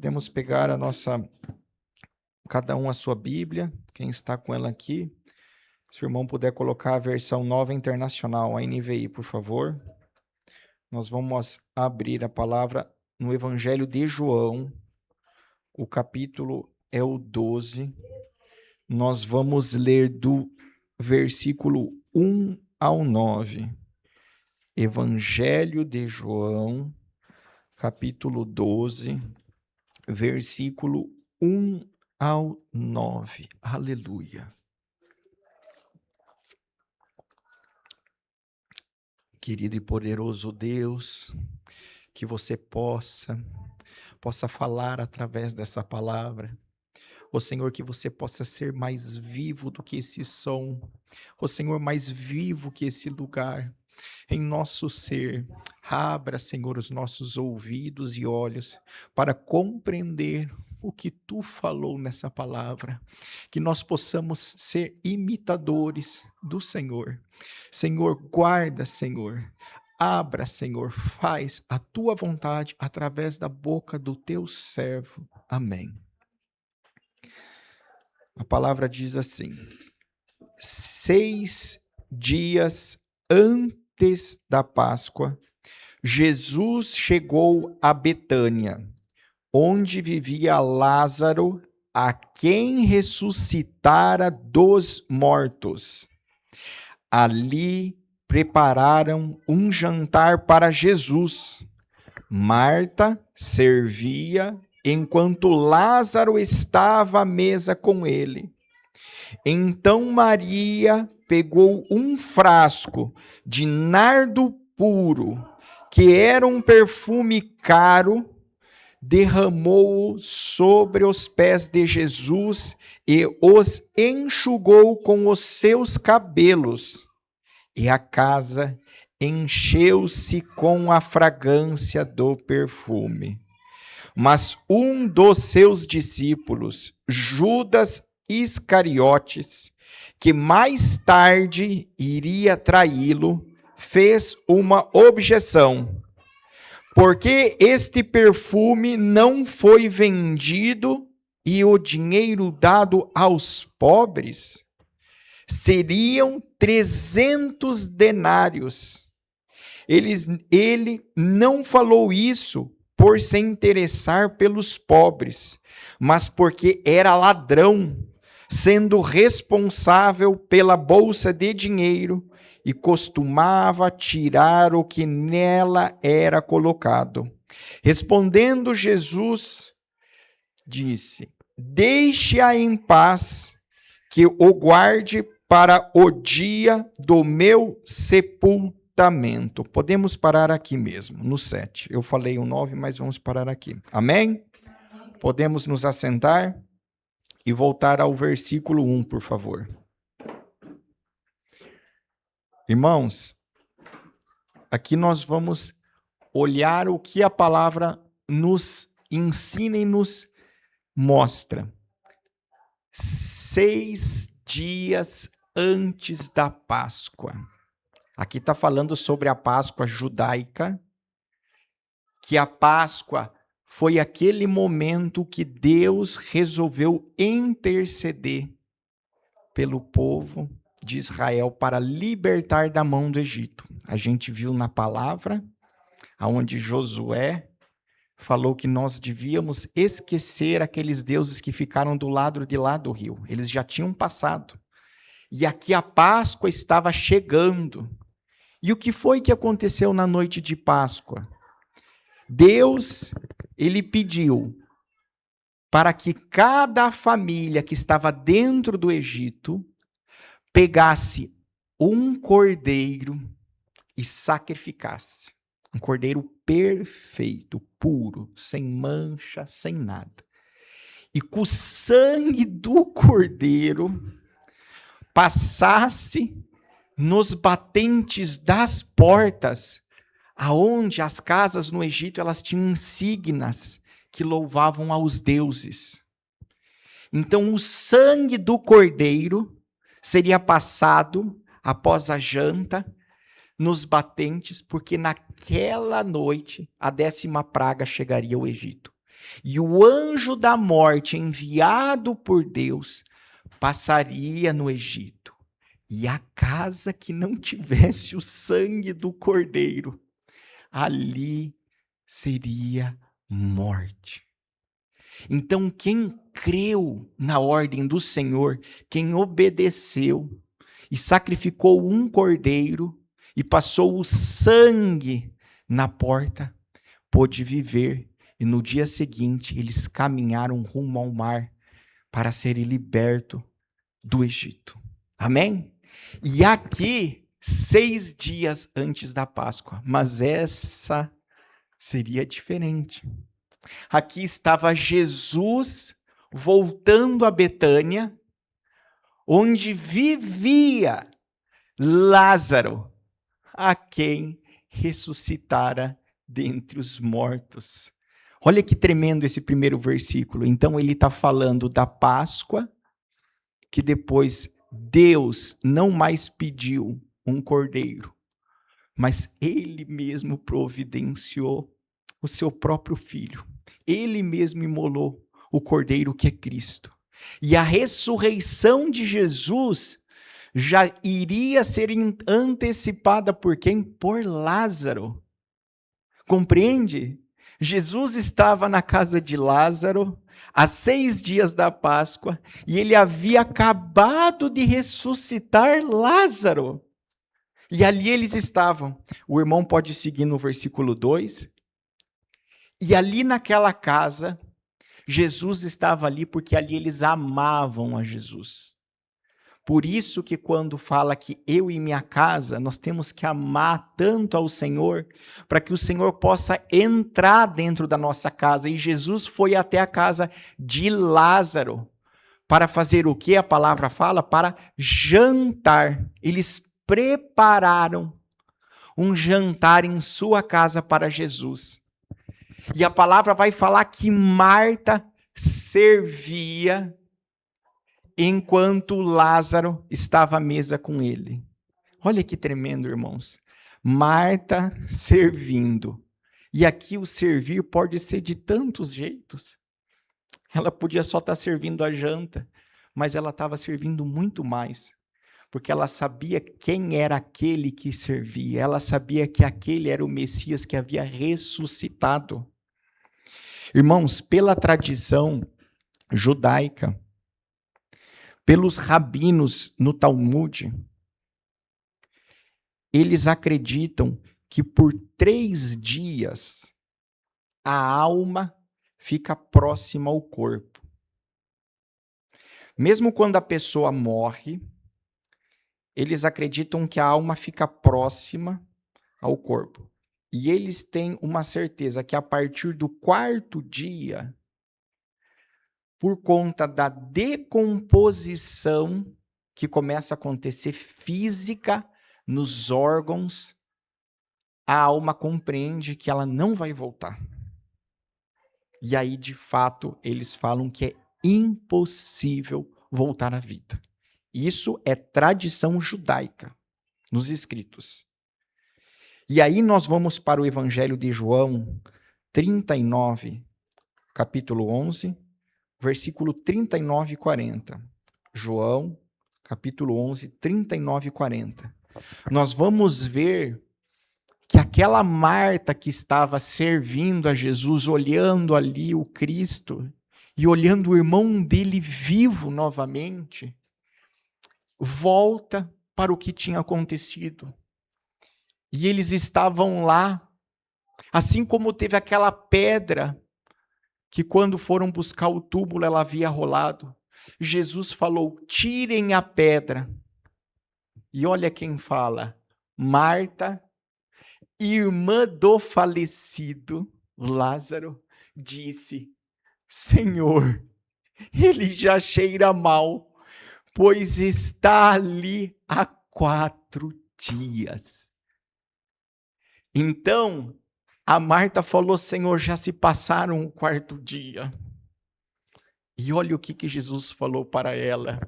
Podemos pegar cada um a sua Bíblia, quem está com ela aqui. Se o irmão puder colocar a versão Nova Internacional, a NVI, por favor. Nós vamos abrir a palavra no Evangelho de João, o capítulo é o 12. Nós vamos ler do versículo 1 ao 9. Evangelho de João, capítulo 12, versículo 1 ao 9. Aleluia. Querido e poderoso Deus, que você possa falar através dessa palavra. Ó Senhor, que você possa ser mais vivo do que esse som. Ó Senhor, mais vivo que esse lugar. Em nosso ser, abra, Senhor, os nossos ouvidos e olhos para compreender o que Tu falou nessa palavra, que nós possamos ser imitadores do Senhor. Senhor, guarda, Senhor, abra, Senhor, faz a Tua vontade através da boca do Teu servo. Amém. A palavra diz assim: 6 dias antes da Páscoa, Jesus chegou a Betânia, onde vivia Lázaro, a quem ressuscitara dos mortos. Ali prepararam um jantar para Jesus. Marta servia, enquanto Lázaro estava à mesa com ele. Então Maria pegou um frasco de nardo puro, que era um perfume caro, derramou-o sobre os pés de Jesus e os enxugou com os seus cabelos. E a casa encheu-se com a fragrância do perfume. Mas um dos seus discípulos, Judas Iscariotes, que mais tarde iria traí-lo, fez uma objeção. Porque este perfume não foi vendido e o dinheiro dado aos pobres? Seriam 300 denários. Ele não falou isso por se interessar pelos pobres, mas porque era ladrão, sendo responsável pela bolsa de dinheiro e costumava tirar o que nela era colocado. Respondendo Jesus, disse: deixe-a em paz, que o guarde para o dia do meu sepultamento. Podemos parar aqui mesmo, no 7. Eu falei o 9, mas vamos parar aqui. Amém? Podemos nos assentar e voltar ao versículo 1, por favor. Irmãos, aqui nós vamos olhar o que a palavra nos ensina e nos mostra. 6 dias antes da Páscoa. Aqui está falando sobre a Páscoa judaica, que a Páscoa foi aquele momento que Deus resolveu interceder pelo povo de Israel para libertar da mão do Egito. A gente viu na palavra, onde Josué falou que nós devíamos esquecer aqueles deuses que ficaram do lado de lá do rio. Eles já tinham passado. E aqui a Páscoa estava chegando. E o que foi que aconteceu na noite de Páscoa? Deus, ele pediu para que cada família que estava dentro do Egito pegasse um cordeiro e sacrificasse. Um cordeiro perfeito, puro, sem mancha, sem nada. E com o sangue do cordeiro passasse nos batentes das portas, aonde as casas no Egito elas tinham insígnias que louvavam aos deuses. Então o sangue do cordeiro seria passado após a janta nos batentes, porque naquela noite a 10ª praga chegaria ao Egito. E o anjo da morte, enviado por Deus, passaria no Egito. E a casa que não tivesse o sangue do cordeiro, ali seria morte. Então, quem creu na ordem do Senhor, quem obedeceu e sacrificou um cordeiro e passou o sangue na porta, pôde viver. E no dia seguinte, eles caminharam rumo ao mar para serem libertos do Egito. Amém? E aqui, 6 dias antes da Páscoa, mas essa seria diferente. Aqui estava Jesus voltando a Betânia, onde vivia Lázaro, a quem ressuscitara dentre os mortos. Olha que tremendo esse primeiro versículo. Então ele está falando da Páscoa, que depois Deus não mais pediu um cordeiro, mas ele mesmo providenciou o seu próprio filho. Ele mesmo imolou o cordeiro que é Cristo. E a ressurreição de Jesus já iria ser antecipada por quem? Por Lázaro. Compreende? Jesus estava na casa de Lázaro há 6 dias da Páscoa e ele havia acabado de ressuscitar Lázaro. E ali eles estavam. O irmão pode seguir no versículo 2. E ali naquela casa, Jesus estava ali porque ali eles amavam a Jesus. Por isso que quando fala que eu e minha casa, nós temos que amar tanto ao Senhor, para que o Senhor possa entrar dentro da nossa casa. E Jesus foi até a casa de Lázaro, para fazer o que a palavra fala? Para jantar. Eles prepararam um jantar em sua casa para Jesus. E a palavra vai falar que Marta servia enquanto Lázaro estava à mesa com ele. Olha que tremendo, irmãos. Marta servindo. E aqui o servir pode ser de tantos jeitos. Ela podia só estar servindo a janta, mas ela estava servindo muito mais. Porque ela sabia quem era aquele que servia. Ela sabia que aquele era o Messias que havia ressuscitado. Irmãos, pela tradição judaica, pelos rabinos no Talmud, eles acreditam que por 3 dias a alma fica próxima ao corpo. Mesmo quando a pessoa morre, eles acreditam que a alma fica próxima ao corpo. E eles têm uma certeza que a partir do 4º dia, por conta da decomposição que começa a acontecer física nos órgãos, a alma compreende que ela não vai voltar. E aí, de fato, eles falam que é impossível voltar à vida. Isso é tradição judaica, nos escritos. E aí nós vamos para o Evangelho de João 39, capítulo 11, versículo 39 e 40. João, capítulo 11, 39 e 40. Nós vamos ver que aquela Marta que estava servindo a Jesus, olhando ali o Cristo, e olhando o irmão dele vivo novamente, volta para o que tinha acontecido. E eles estavam lá, assim como teve aquela pedra que quando foram buscar o túmulo ela havia rolado. Jesus falou, tirem a pedra. E olha quem fala, Marta, irmã do falecido Lázaro, disse, Senhor, ele já cheira mal, pois está ali há 4 dias. Então, a Marta falou, Senhor, já se passaram o 4º dia. E olha o que Jesus falou para ela.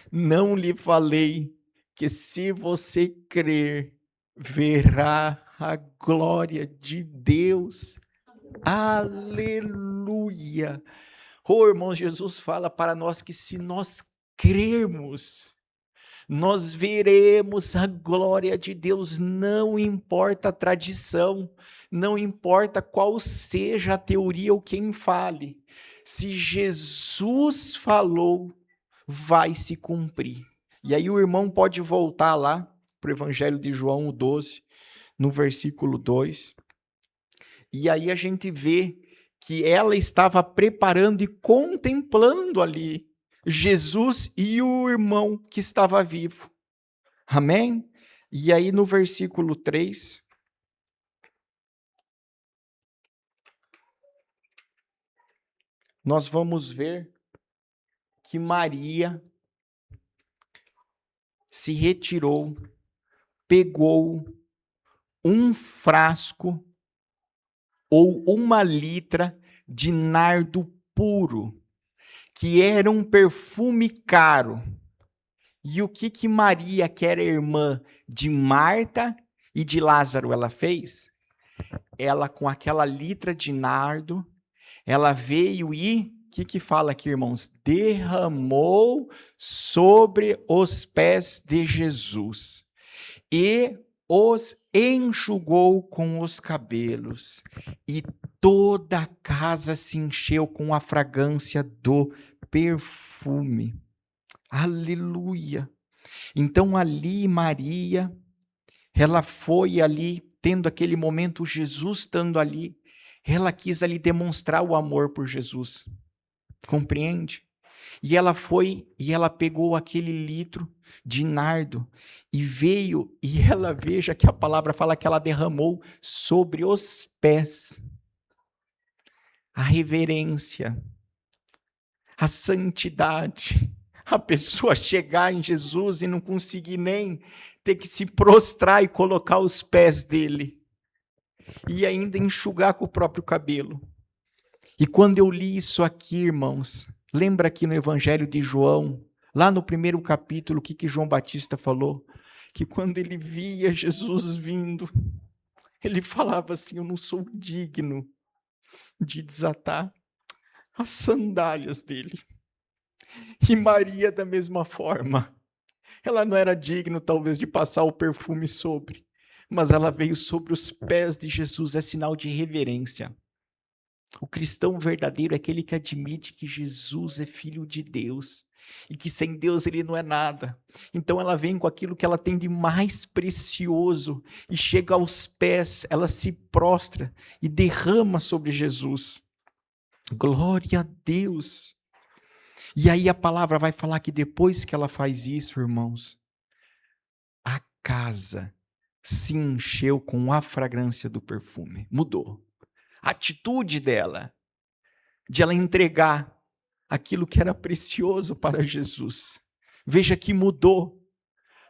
Não lhe falei que se você crer, verá a glória de Deus. Aleluia! Oh, irmãos, Jesus fala para nós que se nós crermos, nós veremos a glória de Deus, não importa a tradição, não importa qual seja a teoria ou quem fale. Se Jesus falou, vai se cumprir. E aí o irmão pode voltar lá para o Evangelho de João 12, no versículo 2. E aí a gente vê que ela estava preparando e contemplando ali Jesus e o irmão que estava vivo. Amém? E aí no versículo 3, nós vamos ver que Maria se retirou, pegou um frasco ou uma litra de nardo puro, que era um perfume caro. E o que Maria, que era irmã de Marta e de Lázaro, ela fez? Ela, com aquela litra de nardo, ela veio e, o que fala aqui, irmãos? Derramou sobre os pés de Jesus e os enxugou com os cabelos, e toda a casa se encheu com a fragrância do perfume. Aleluia! Então ali Maria, ela foi ali, tendo aquele momento, Jesus estando ali, ela quis ali demonstrar o amor por Jesus. Compreende? E ela foi e ela pegou aquele litro de nardo e veio, e ela, veja que a palavra fala que ela derramou sobre os pés. A reverência, a santidade, a pessoa chegar em Jesus e não conseguir nem ter que se prostrar e colocar os pés dele, e ainda enxugar com o próprio cabelo. E quando eu li isso aqui, irmãos, lembra aqui no Evangelho de João, lá no primeiro capítulo, o que João Batista falou? Que quando ele via Jesus vindo, ele falava assim: eu não sou digno de desatar as sandálias dele. E Maria, da mesma forma, ela não era digna, talvez, de passar o perfume sobre, mas ela veio sobre os pés de Jesus, é sinal de reverência. O cristão verdadeiro é aquele que admite que Jesus é filho de Deus e que sem Deus ele não é nada. Então ela vem com aquilo que ela tem de mais precioso e chega aos pés, ela se prostra e derrama sobre Jesus. Glória a Deus! E aí a palavra vai falar que depois que ela faz isso, irmãos, a casa se encheu com a fragrância do perfume. Mudou. A atitude dela, de ela entregar aquilo que era precioso para Jesus. Veja que mudou.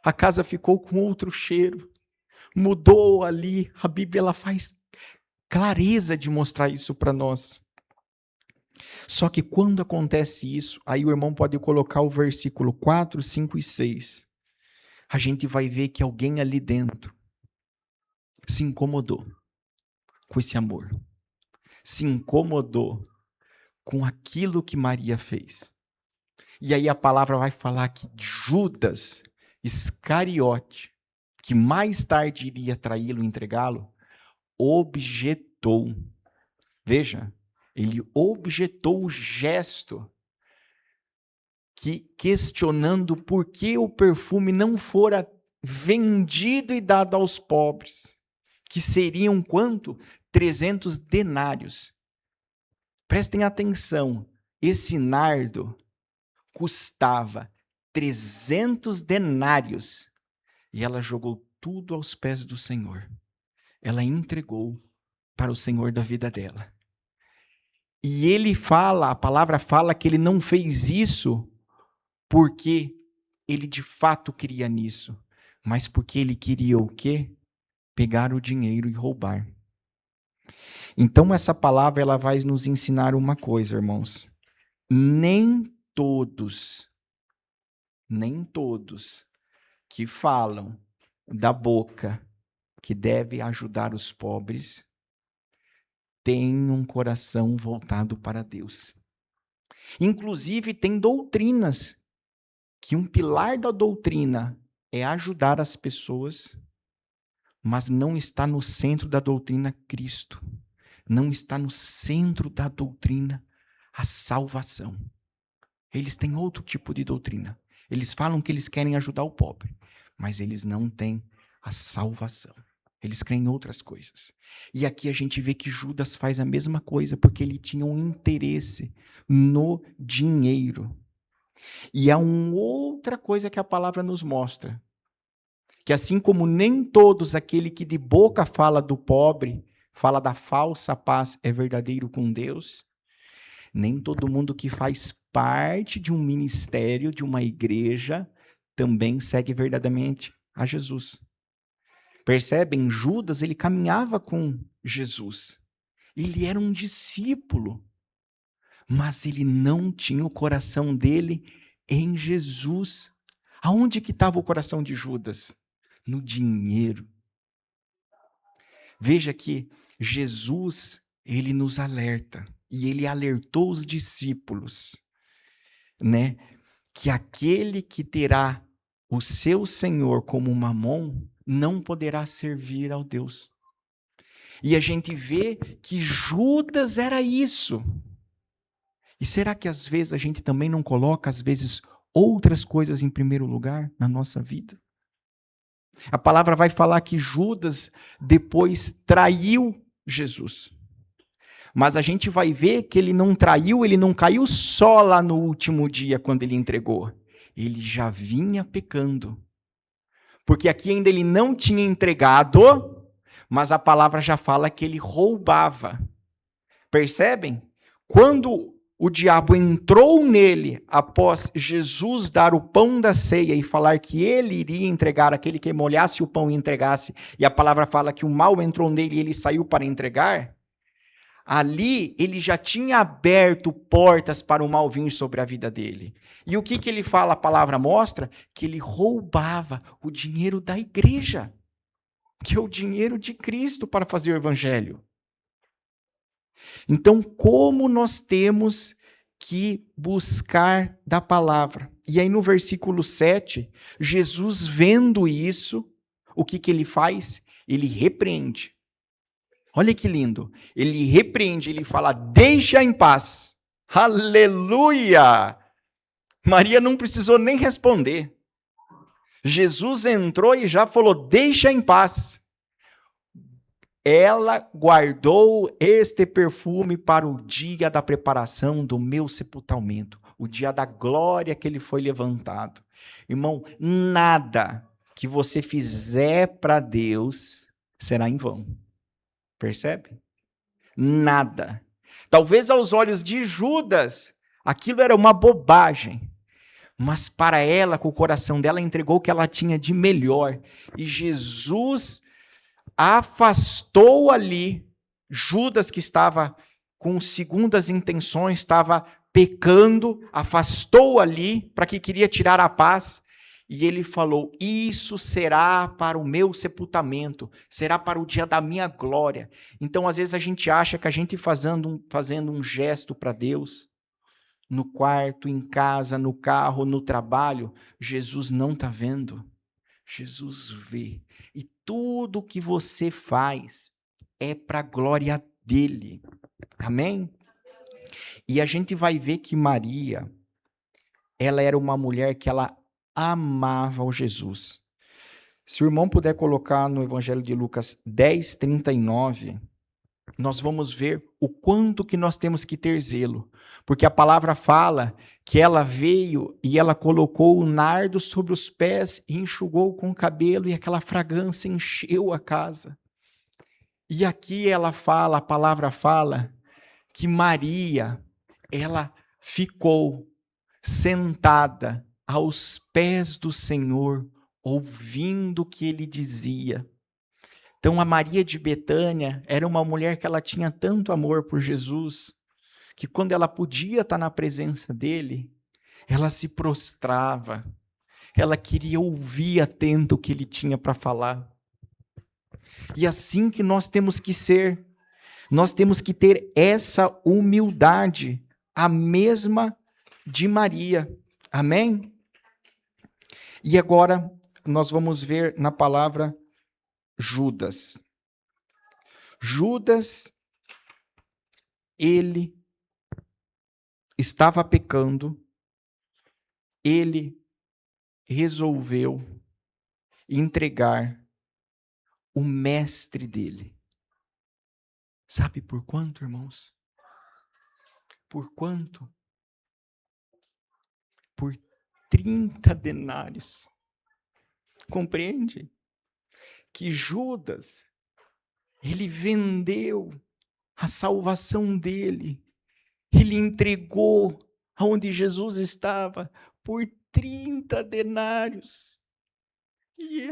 A casa ficou com outro cheiro. Mudou ali. A Bíblia ela faz clareza de mostrar isso para nós. Só que quando acontece isso, aí o irmão pode colocar o versículo 4, 5 e 6. A gente vai ver que alguém ali dentro se incomodou com esse amor. Se incomodou com aquilo que Maria fez. E aí a palavra vai falar que Judas Iscariote, que mais tarde iria traí-lo e entregá-lo, objetou. Veja, ele objetou o gesto, que questionando por que o perfume não fora vendido e dado aos pobres, que seriam quanto? 300 denários. Prestem atenção, esse nardo custava 300 denários e ela jogou tudo aos pés do Senhor. Ela entregou para o Senhor da vida dela. E ele fala, a palavra fala que ele não fez isso porque ele de fato queria nisso, mas porque ele queria o quê? Pegar o dinheiro e roubar. Então essa palavra ela vai nos ensinar uma coisa, irmãos. Nem todos que falam da boca que deve ajudar os pobres têm um coração voltado para Deus. Inclusive, tem doutrinas, que um pilar da doutrina é ajudar as pessoas, mas não está no centro da doutrina Cristo. Não está no centro da doutrina a salvação. Eles têm outro tipo de doutrina. Eles falam que eles querem ajudar o pobre, mas eles não têm a salvação. Eles creem em outras coisas. E aqui a gente vê que Judas faz a mesma coisa, porque ele tinha um interesse no dinheiro. E há uma outra coisa que a palavra nos mostra, que assim como nem todos aquele que de boca fala do pobre, fala da falsa paz, é verdadeiro com Deus, nem todo mundo que faz parte de um ministério, de uma igreja, também segue verdadeiramente a Jesus. Percebem? Judas, ele caminhava com Jesus. Ele era um discípulo, mas ele não tinha o coração dele em Jesus. Aonde que estava o coração de Judas? No dinheiro. Veja que Jesus, ele nos alerta, e ele alertou os discípulos, né, que aquele que terá o seu Senhor como Mamon não poderá servir ao Deus. E a gente vê que Judas era isso. E será que às vezes a gente também não coloca, às vezes, outras coisas em primeiro lugar na nossa vida? A palavra vai falar que Judas depois traiu Jesus. Mas a gente vai ver que ele não traiu, ele não caiu só lá no último dia quando ele entregou. Ele já vinha pecando. Porque aqui ainda ele não tinha entregado, mas a palavra já fala que ele roubava. Percebem? Quando o diabo entrou nele após Jesus dar o pão da ceia e falar que ele iria entregar aquele que molhasse o pão e entregasse, e a palavra fala que o mal entrou nele e ele saiu para entregar, ali ele já tinha aberto portas para o mal vir sobre a vida dele. E o que ele fala? A palavra mostra que ele roubava o dinheiro da igreja, que é o dinheiro de Cristo para fazer o evangelho. Então, como nós temos que buscar da palavra? E aí no versículo 7, Jesus vendo isso, o que ele faz? Ele repreende. Olha que lindo. Ele repreende, ele fala, deixa em paz. Aleluia! Maria não precisou nem responder. Jesus entrou e já falou, deixa em paz. Ela guardou este perfume para o dia da preparação do meu sepultamento, o dia da glória que ele foi levantado. Irmão, nada que você fizer para Deus será em vão. Percebe? Nada. Talvez aos olhos de Judas, aquilo era uma bobagem. Mas para ela, com o coração dela, entregou o que ela tinha de melhor. E Jesus afastou ali Judas, que estava com segundas intenções, estava pecando, afastou ali para que queria tirar a paz. E ele falou, isso será para o meu sepultamento, será para o dia da minha glória. Então, às vezes, a gente acha que a gente fazendo um gesto para Deus, no quarto, em casa, no carro, no trabalho, Jesus não está vendo. Jesus vê. E tudo que você faz é para a glória dele. Amém? E a gente vai ver que Maria, ela era uma mulher que ela amava o Jesus. Se o irmão puder colocar no Evangelho de Lucas 10:39, nós vamos ver o quanto que nós temos que ter zelo. Porque a palavra fala que ela veio e ela colocou o nardo sobre os pés e enxugou com o cabelo e aquela fragrância encheu a casa. E aqui ela fala, a palavra fala, que Maria, ela ficou sentada aos pés do Senhor, ouvindo o que ele dizia. Então, a Maria de Betânia era uma mulher que ela tinha tanto amor por Jesus, que quando ela podia estar na presença dele, ela se prostrava, ela queria ouvir atento o que ele tinha para falar. E assim que nós temos que ser. Nós temos que ter essa humildade, a mesma de Maria. Amém? E agora nós vamos ver na palavra Judas. Judas, ele estava pecando, ele resolveu entregar o mestre dele. Sabe por quanto, irmãos? Por quanto? Por 30 denários. Compreende? Que Judas, ele vendeu a salvação dele. Ele entregou aonde Jesus estava por 30 denários. E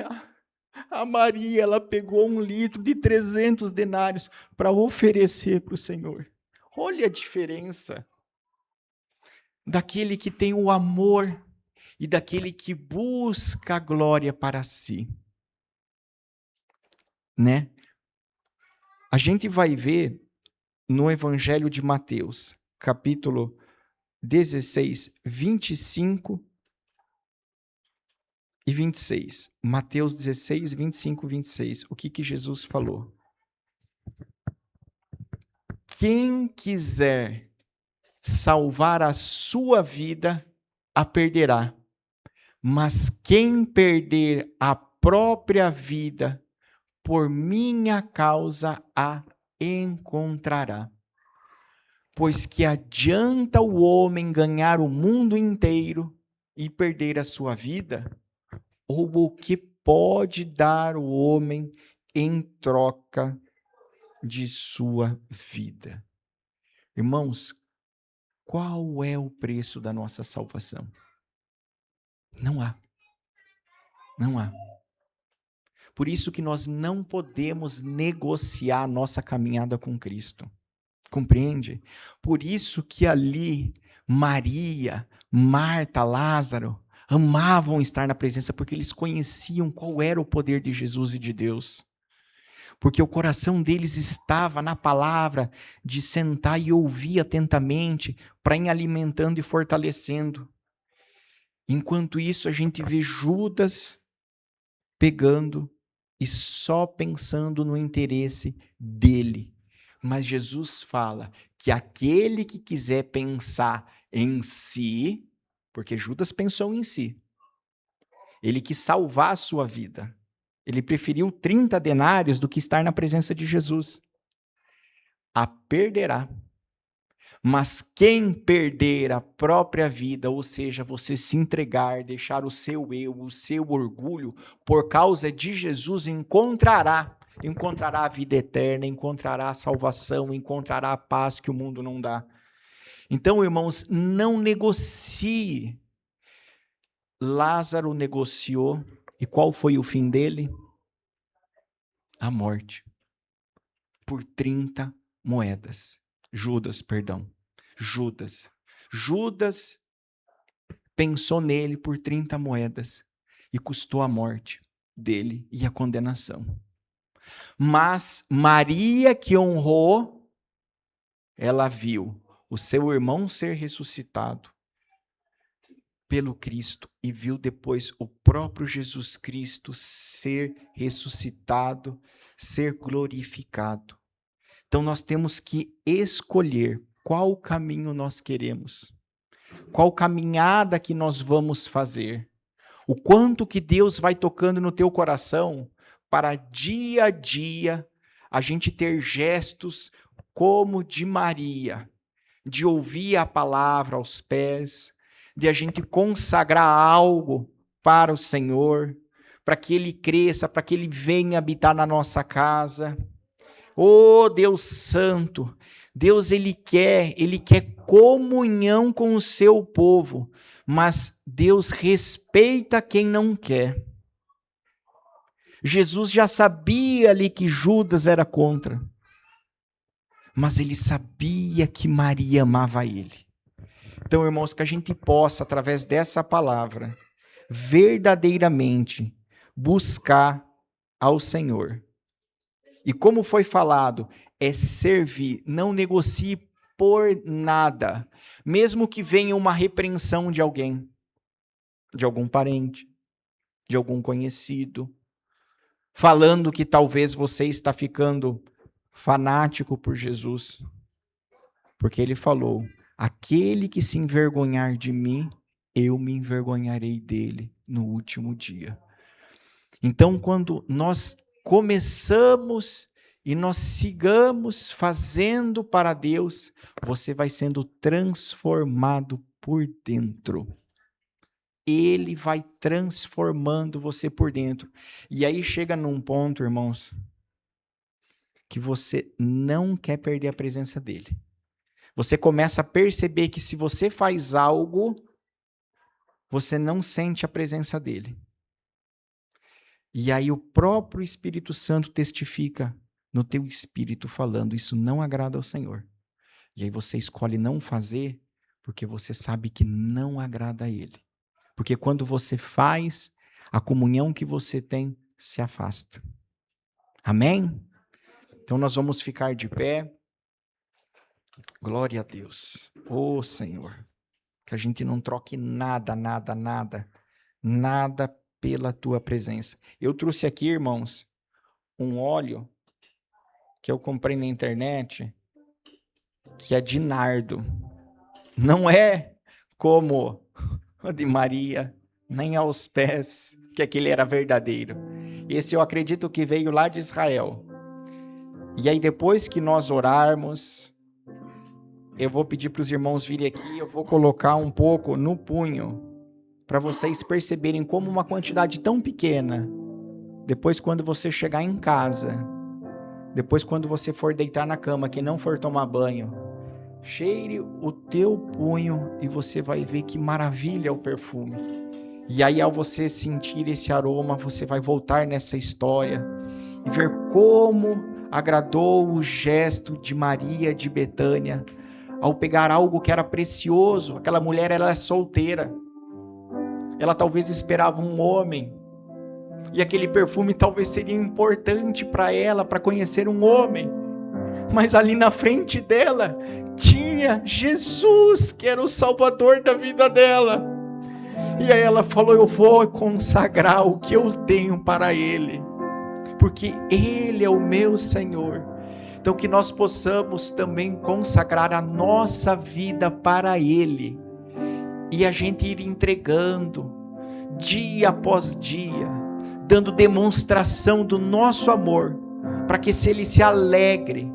a Maria, ela pegou 1 litro de 300 denários para oferecer para o Senhor. Olha a diferença daquele que tem o amor e daquele que busca a glória para si. Né? A gente vai ver no Evangelho de Mateus, capítulo 16, 25 e 26. Mateus 16, 25 e 26. O que Jesus falou? Quem quiser salvar a sua vida, a perderá. Mas quem perder a própria vida, por minha causa a encontrará. Pois que adianta o homem ganhar o mundo inteiro e perder a sua vida? Ou o que pode dar o homem em troca de sua vida? Irmãos, qual é o preço da nossa salvação? Não há. Não há. Por isso que nós não podemos negociar a nossa caminhada com Cristo. Compreende? Por isso que ali Maria, Marta, Lázaro amavam estar na presença, porque eles conheciam qual era o poder de Jesus e de Deus. Porque o coração deles estava na palavra, de sentar e ouvir atentamente, para ir alimentando e fortalecendo. Enquanto isso, a gente vê Judas pegando e só pensando no interesse dele. Mas Jesus fala que aquele que quiser pensar em si, porque Judas pensou em si, ele quis salvar a sua vida. Ele preferiu 30 denários do que estar na presença de Jesus. A perderá. Mas quem perder a própria vida, ou seja, você se entregar, deixar o seu eu, o seu orgulho, por causa de Jesus, encontrará a vida eterna, encontrará a salvação, encontrará a paz que o mundo não dá. Então, irmãos, não negocie. Lázaro negociou, e qual foi o fim dele? A morte. Por 30 moedas. Judas pensou nele por 30 moedas e custou a morte dele e a condenação. Mas Maria, que honrou, ela viu o seu irmão ser ressuscitado pelo Cristo e viu depois o próprio Jesus Cristo ser ressuscitado, ser glorificado. Então nós temos que escolher qual caminho nós queremos, qual caminhada que nós vamos fazer, o quanto que Deus vai tocando no teu coração para dia a dia a gente ter gestos como de Maria, de ouvir a palavra aos pés, de a gente consagrar algo para o Senhor, para que Ele cresça, para que Ele venha habitar na nossa casa. Oh, Deus Santo, Deus ele quer comunhão com o seu povo, mas Deus respeita quem não quer. Jesus já sabia ali que Judas era contra, mas ele sabia que Maria amava ele. Então, irmãos, que a gente possa, através dessa palavra, verdadeiramente buscar ao Senhor. E como foi falado, é servir. Não negocie por nada, mesmo que venha uma repreensão de alguém, de algum parente, de algum conhecido, falando que talvez você está ficando fanático por Jesus, porque ele falou: aquele que se envergonhar de mim, eu me envergonharei dele no último dia. Então, quando nós começamos e nós sigamos fazendo para Deus, você vai sendo transformado por dentro. Ele vai transformando você por dentro. E aí chega num ponto, irmãos, que você não quer perder a presença dele. Você começa a perceber que se você faz algo, você não sente a presença dele. E aí o próprio Espírito Santo testifica no teu espírito falando: isso não agrada ao Senhor. E aí você escolhe não fazer porque você sabe que não agrada a ele. Porque quando você faz, a comunhão que você tem se afasta. Amém? Então nós vamos ficar de pé. Glória a Deus. Ô Senhor, que a gente não troque nada pela tua presença. Eu trouxe aqui, irmãos, um óleo que eu comprei na internet, que é de nardo. Não é como o de Maria, nem aos pés, que aquele era verdadeiro. Esse eu acredito que veio lá de Israel. E aí depois que nós orarmos, eu vou pedir para os irmãos virem aqui, eu vou colocar um pouco no punho, para vocês perceberem como uma quantidade tão pequena, depois quando você chegar em casa, depois quando você for deitar na cama, que não for tomar banho, cheire o teu punho e você vai ver que maravilha é o perfume. E aí ao você sentir esse aroma, você vai voltar nessa história e ver como agradou o gesto de Maria de Betânia, ao pegar algo que era precioso. Aquela mulher, ela é solteira. Ela talvez esperava um homem. E aquele perfume talvez seria importante para ela, para conhecer um homem. Mas ali na frente dela, tinha Jesus, que era o Salvador da vida dela. E aí ela falou: eu vou consagrar o que eu tenho para Ele, porque Ele é o meu Senhor. Então que nós possamos também consagrar a nossa vida para Ele, e a gente ir entregando, dia após dia, dando demonstração do nosso amor, para que se Ele se alegre,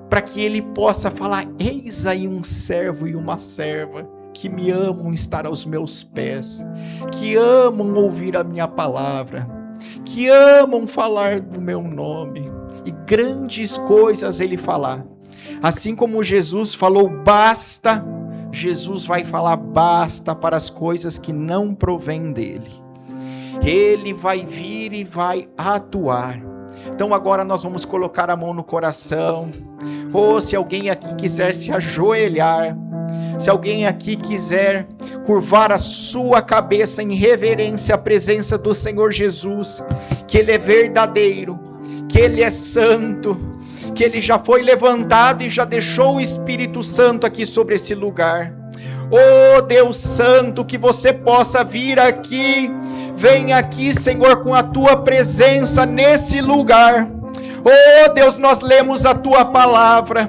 para que Ele possa falar: eis aí um servo e uma serva, que me amam estar aos meus pés, que amam ouvir a minha palavra, que amam falar do meu nome, e grandes coisas Ele falar. Assim como Jesus falou basta, Jesus vai falar basta para as coisas que não provêm dEle. Ele vai vir e vai atuar. Então agora nós vamos colocar a mão no coração. Ou se alguém aqui quiser se ajoelhar, se alguém aqui quiser curvar a sua cabeça em reverência à presença do Senhor Jesus, que Ele é verdadeiro, que Ele é santo, que Ele já foi levantado e já deixou o Espírito Santo aqui sobre esse lugar. Oh Deus Santo, que você possa vir aqui, vem aqui, Senhor, com a tua presença nesse lugar. Oh Deus, nós lemos a tua palavra,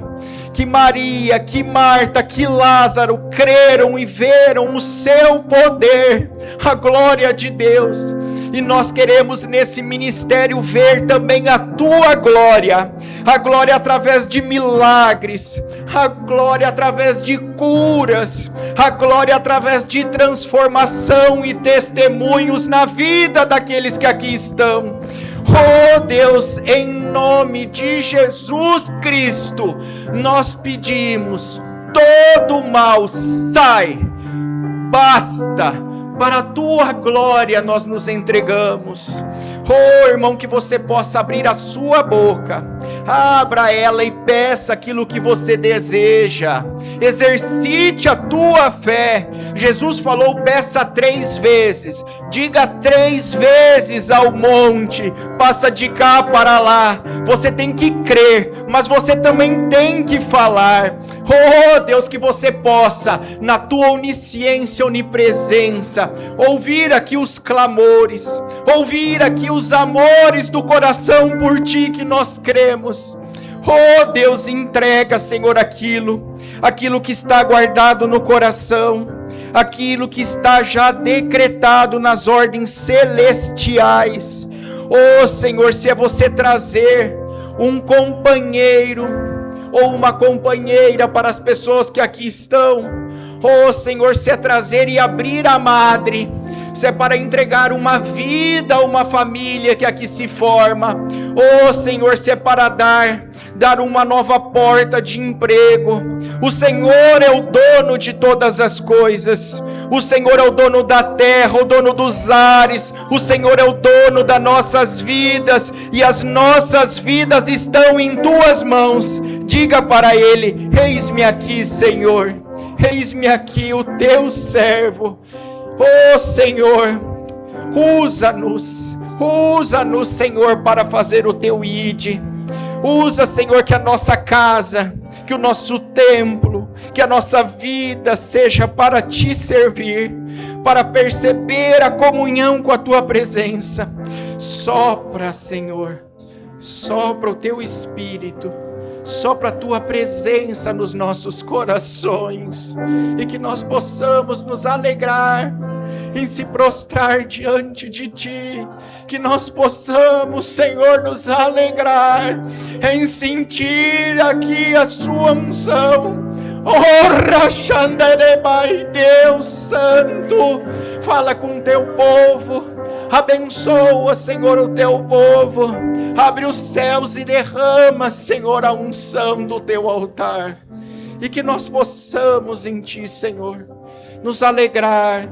que Maria, que Marta, que Lázaro creram e viram o seu poder, a glória de Deus. E nós queremos nesse ministério ver também a tua glória, a glória através de milagres, a glória através de curas, a glória através de transformação e testemunhos na vida daqueles que aqui estão. Oh Deus, em nome de Jesus Cristo, nós pedimos: todo mal sai, basta. Para a tua glória nós nos entregamos. Oh, irmão, que você possa abrir a sua boca, Abra ela e peça aquilo que você deseja. Exercite a tua fé. Jesus falou: peça 3 vezes. Diga 3 vezes ao monte: passa de cá para lá. Você tem que crer, mas você também tem que falar. Oh Deus, que você possa, na tua onisciência, onipresença, ouvir aqui os clamores, ouvir aqui os amores do coração por ti que nós cremos. Oh Deus, entrega, Senhor, aquilo que está guardado no coração, aquilo que está já decretado nas ordens celestiais. Oh Senhor, se é você trazer um companheiro ou uma companheira para as pessoas que aqui estão, oh Senhor, se é trazer e abrir a madre, se é para entregar uma vida a uma família que aqui se forma, oh Senhor, se é para dar uma nova porta de emprego. O Senhor é o dono de todas as coisas. O Senhor é o dono da terra, o dono dos ares. O Senhor é o dono das nossas vidas, e as nossas vidas estão em tuas mãos. Diga para Ele: eis-me aqui, Senhor. Eis-me aqui, o teu servo. Oh Senhor, usa-nos, Senhor, para fazer o teu ide. Usa, Senhor, que a nossa casa, que o nosso templo, que a nossa vida seja para te servir, para perceber a comunhão com a tua presença. Sopra, Senhor, sopra o teu Espírito, sopra a tua presença nos nossos corações, e que nós possamos nos alegrar em se prostrar diante de ti, que nós possamos, Senhor, nos alegrar em sentir aqui a sua unção. Oh, Raxanderebai, Deus Santo, fala com teu povo, abençoa, Senhor, o teu povo, abre os céus e derrama, Senhor, a unção do teu altar, e que nós possamos em ti, Senhor, nos alegrar,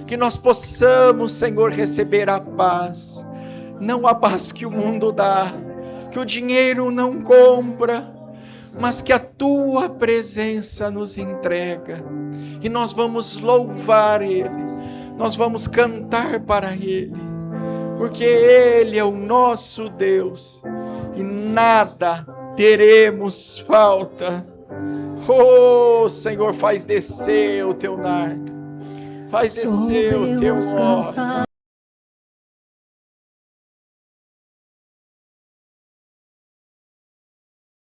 que nós possamos, Senhor, receber a paz, não a paz que o mundo dá, que o dinheiro não compra, mas que a tua presença nos entrega, e nós vamos louvar Ele, nós vamos cantar para Ele, porque Ele é o nosso Deus, e nada teremos falta. Oh Senhor, faz descer o teu nardo, faz descer o teu óleo.